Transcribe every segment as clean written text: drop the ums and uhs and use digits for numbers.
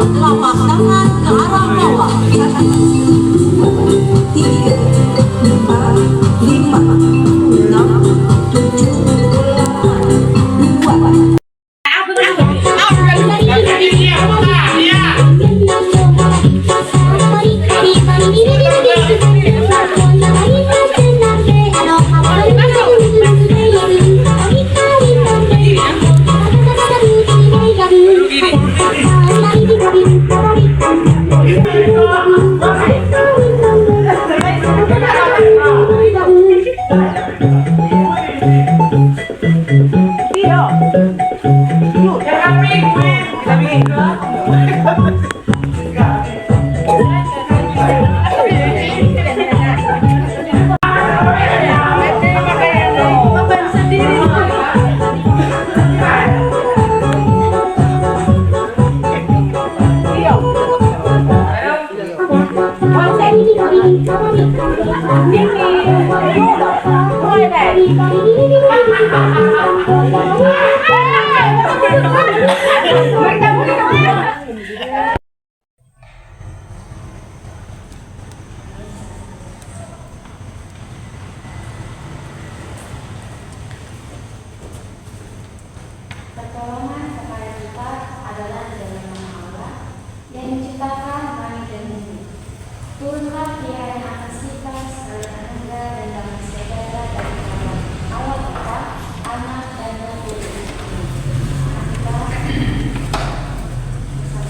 Telapak tangan ke arah bawah. 3, 4, 5, 6, 7, 8, 2. Pertolongan kepada kita adalah di dalam nama Allah yang menciptakan langit dan bumi. Turunlah Dia yang atas kita segala anugerah dan damai sejahtera dari Allah Bapa, Anak dan Roh Kudus. Kita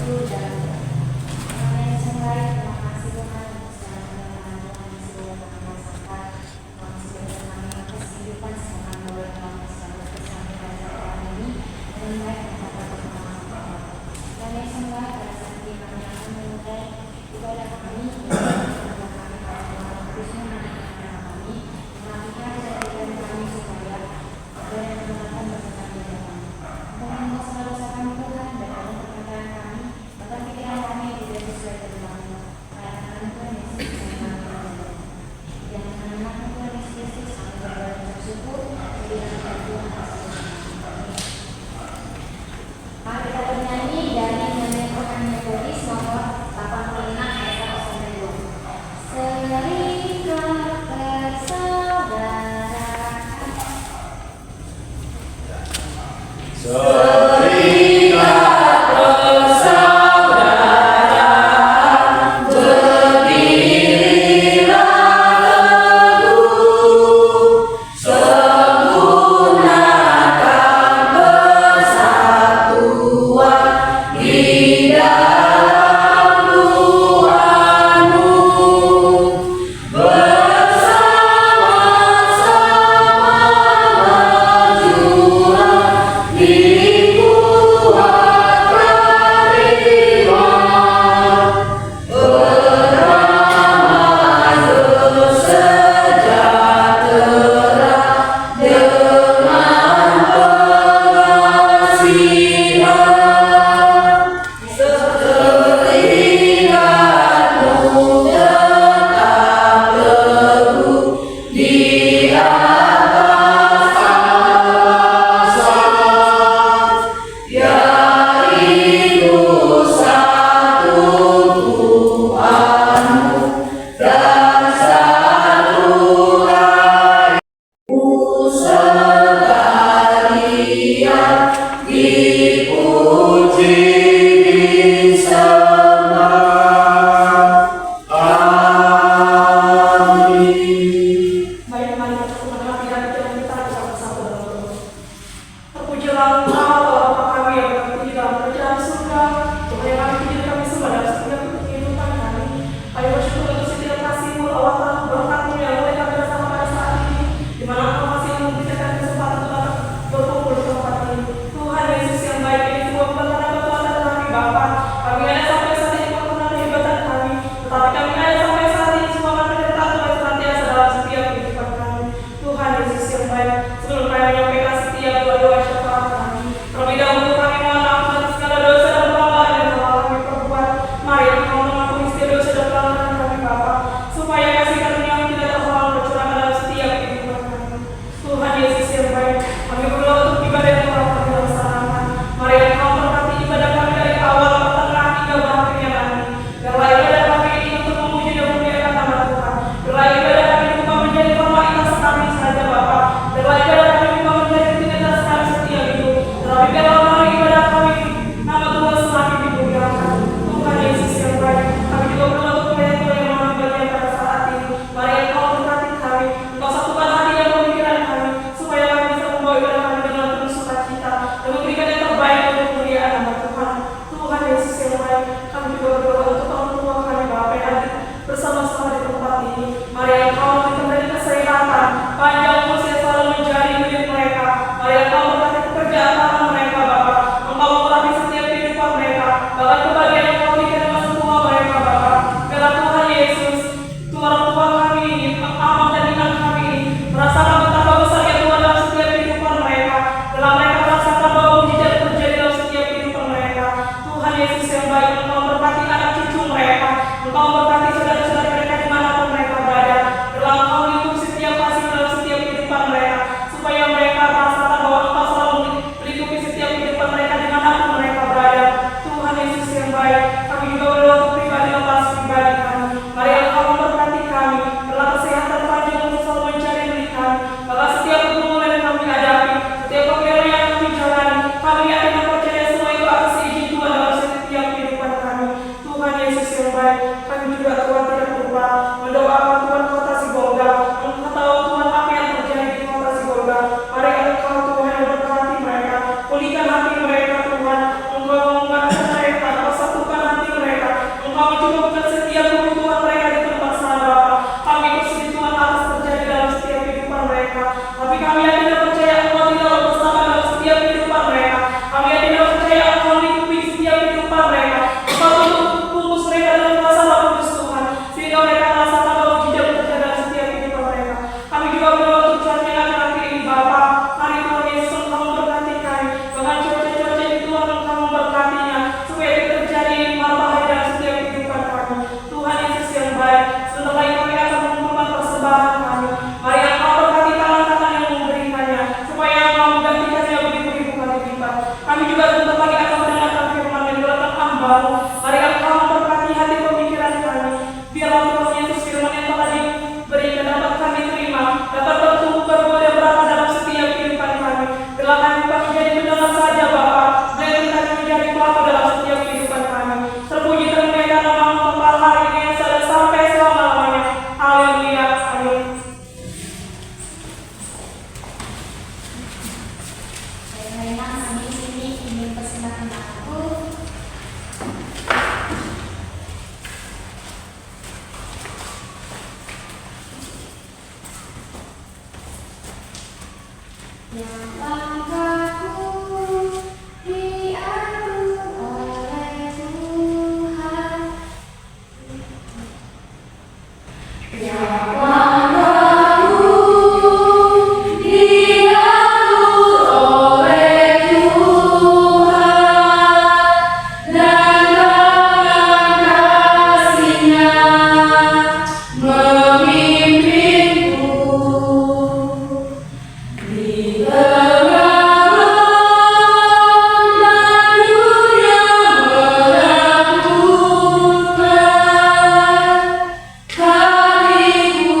Engkau memberkati saudara-saudara mereka dimanapun mereka berada. Biarlah Engkau lindungi setiap kasih dalam setiap kehidupan mereka, supaya mereka merasakan bahwa Engkau selalu melindungi setiap kehidupan mereka dimanapun mereka berada. Tuhan Yesus yang baik, kami juga berdoa untuk pribadi lepas pribadi kami. Mari Engkau memberkati kami, biarlah kesehatan panjang untuk selalu mencari milik kami. Bahkan setiap pergumulan yang kami hadapi, setiap pembela yang kami jalani, kami yakin dan percaya semua itu atas izin Tuhan dalam setiap kehidupan kami. Tuhan Yesus yang baik, kami juga Tuhan tidak lupa mendoakan Tuhan kota Sibolga. Engkau tahu Tuhan apa yang terjadi di kota Sibolga. Mari Engkau Tuhan yang berkati mereka, pulihkan hati mereka Tuhan. Engkau menguatkan mereka, Engkau satukan hati mereka. Engkau mencukupkan setiap kebutuhan mereka di tempat sana Bapa. Kami bersedih Tuhan atas terjadi dalam setiap kehidupan mereka. Tapi kami yakin dan percaya Engkau tidak bersama dalam setiap kehidupan mereka. Kami yakin dan percaya Engkau melindungi setiap kehidupan mereka. Engkau bungkus mereka dalam kuasa Roh Kudus Tuhan, sehingga mereka merasakan bahwa mujizat bekerja dalam setiap kehidupan mereka. Kami juga berdoa untuk cuaca yang akhir ini Bapa. Mari Tuhan Yesus Engkau memberkati kami. Bahkan cuaca-cuaca itu Tuhan Engkau memberkatinya, supaya itu terjadi bahaya dalam setiap kehidupan kami. Tuhan Yesus yang baik, sebentar lagi kami akan mengumpulkan persembahan kami. Mari Engkau berkati tangan-tangan yang memberikannya, supaya Engkau menggantikannya beribu-ribu kali lipat. Kami juga sebentar lagi akan mendengarkan firman yang dilakukan hamba-Mu. Mari Engkau memberkati hati pemikiran kami. Biarlah Tuhan Yesus firman yang telah diberikan dapat kami terima, dapat bertumbuh berbuah dan berapa dalam setiap kehidupan kami. Biarlah kami bukan menjadi pendengar saja Bapa, melainkan kami menjadi pelaku dalam setiap kehidupan kami. Terpuji termuliakan nama-Mu Bapa hari ini yang sudah sampai selama-lamanya. Haleluya. Amin. Saya kami di sini ingin persembahkan lagu yang langkahku diatur oleh Tuhan. Yang langkahku diatur oleh Tuhan, dan tangan kasih-Nya memimpinku. Di tengah dan dunia menakutkan, hatiku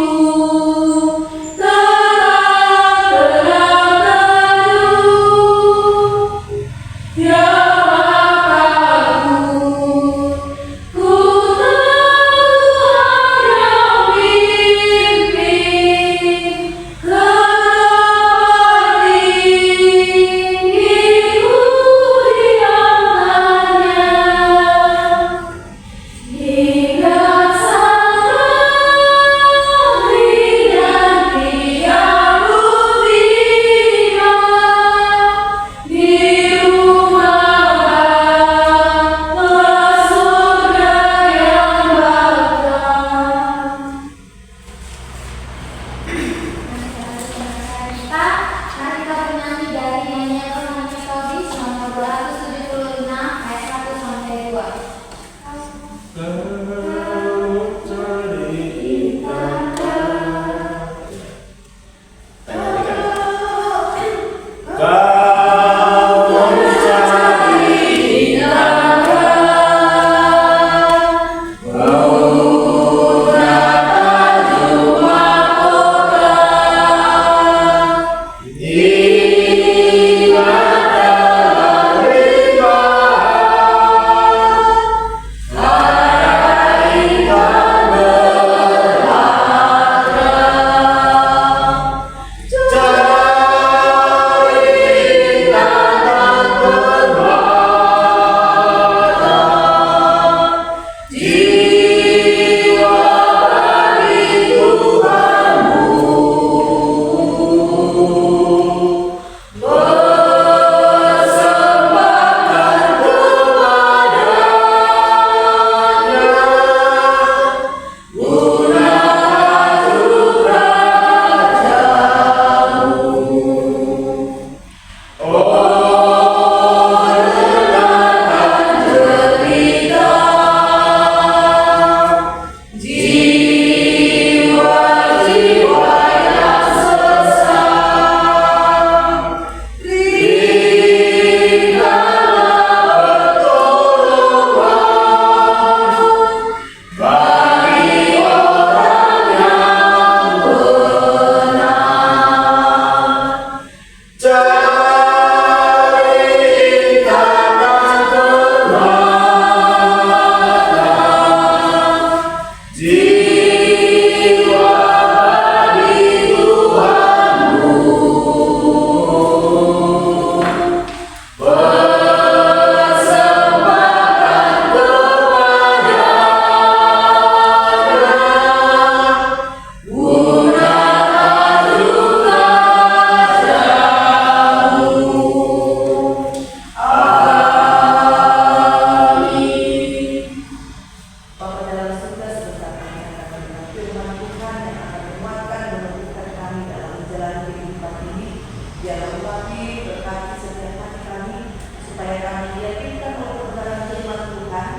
Biarlah Bupati berkati setiap hati kami supaya kami diyakinkan oleh kebenaran firman Tuhan,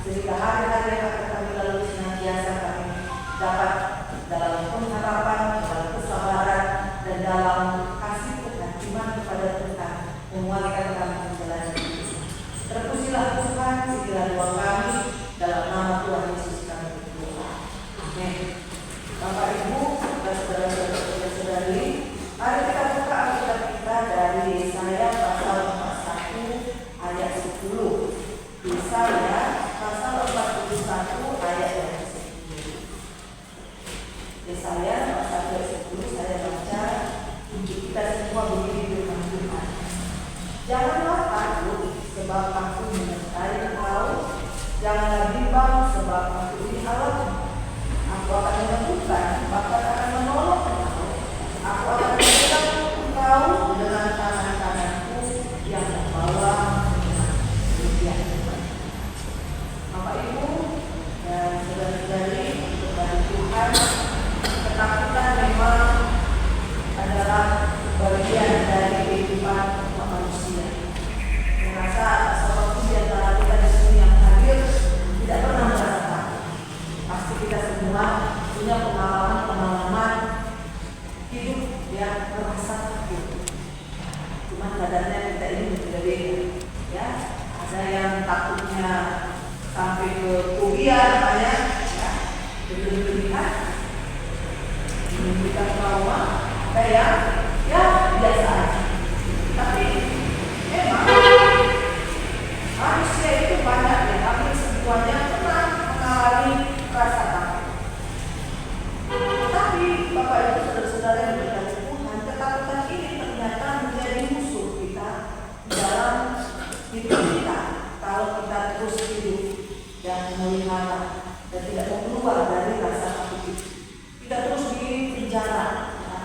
sehingga hari-hari yang akan kami lalui senantiasa kami dapat dalam pengharapan, dalam kesabaran, dan dalam kasih kehakiman kepada Tuhan menguatkan kami menjalani hidup. Terpujilah Tuhan, segala doa kami dalam nama Tuhan Yesus kami berdoa. Amin. Bapak Ibu dan saudara-saudari, mari kita buka Alkitab kita dari Yesaya pasal 41 ayat 10. Yesaya pasal 41 ayat yang ke-10. Yesaya pasal 10 saya baca untuk kita semua begini firman Tuhan. Janganlah takut sebab aku menyertai engkau, janganlah bimbang sebab aku di Allahmu. Aku akan menemukan, bahkan akan menolong engkau. Aku akan memegang engkau dengan tangan kananku yang membawa dengan demikian. Bapak Ibu dan saudara-saudari kepada Tuhan, ketakutan memang adalah bagian dari kehidupan manusia. Merasa seorang di antara kita di sini yang hadir tidak pernah merasa takut. Pasti kita semua punya pengalaman hidup yang merasa takut. Cuma badannya kita ini berbeda-beda. Ya, ada yang takutnya sampai ke fobia namanya, ya, berlebihan, menimbulkan trauma. Ada yang ya biasa aja. Tapi memang manusia itu banyak ya, hampir semuanya pernah mengalami rasa takut. Tapi Bapak Ibu saudara-saudara yang berkati Tuhan, ketakutan ini ternyata menjadi musuh kita dalam hidup kita. Kalau kita terus hidup dan melihara dan tidak mau keluar dari rasa takut itu, kita terus di penjara ya,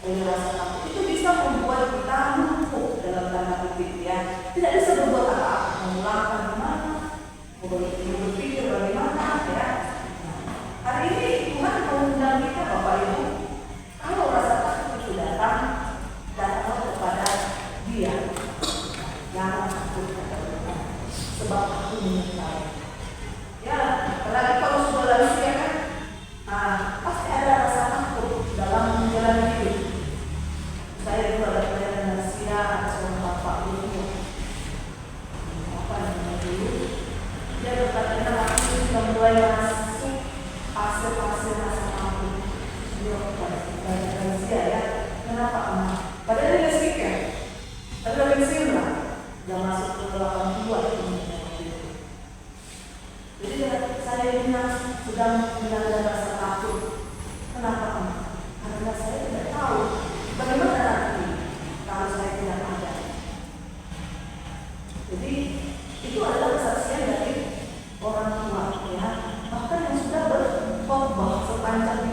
oleh rasa takut itu bisa membuat kita lumpuh dalam tanda kutip ya, tidak bisa berbuat apa-apa, memulangkan gimana, mau berpikir bagaimana ya. Hari ini Tuhan mengundang kita Bapak Ibu, kalau rasa takut itu datang kepada Dia. Jangan takut kepada Tuhan, sebab aku menyertai. Ya, apalagi kalau sudah lansia kan, pasti ada rasa takut dalam menjalani hidup. Saya dulu ada pelayanan lansia, ada seorang bapak dulu, apa namanya dulu, dia berkata aku sudah mulai masuk fase-fase rasa takut. Dia pelayanan lansia ya, kenapa anak? Padahal dia speaker, ada pensiun lah, udah masuk ke 82 Jadi saya ini sedang mengalami rasa takut. Kenapa anak? Karena saya tidak tahu bagaimana nanti kalau saya tidak ada. Jadi itu adalah kesaksian dari orang tua ya, bahkan yang sudah berkhotbah sepanjang